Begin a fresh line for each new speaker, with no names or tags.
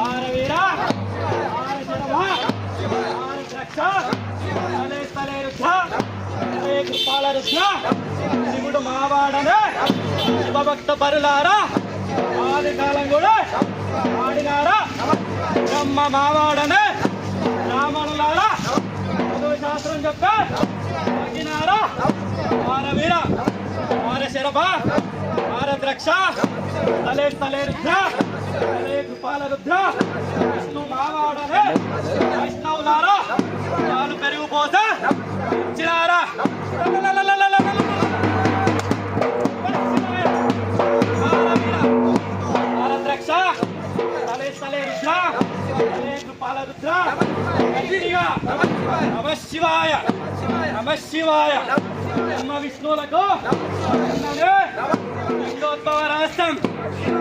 ఆరవీర ఆరశరవ ఆరద్రక్ష తలే తలే రుద్ర తలే కృపాల రుద్ర శివుడు మావాడనే శివభక్త పరులారా ఆది కాలం కూడా ఆడినారా బ్రహ్మ మావాడనే బ్రాహ్మణులారా చదువు శాస్త్రం చెప్పే తగినారా ఆరవీర ఆరశరభ ఆరద్రక్ష తలే తలే రుద్ర తలే కృపాల రుద్ర విష్ణు మావాడనే వైష్ణవులారా పాలు పెరుగు పోసే ఇచ్చినారా ఆరద్రక్ష తలే తలే రుద్ర తలే కృపాల రుద్ర గట్టిగా నమ శివాయ నమ శివాయ బ్రహ్మ విష్ణువులకు లింగోద్భవ రహస్యం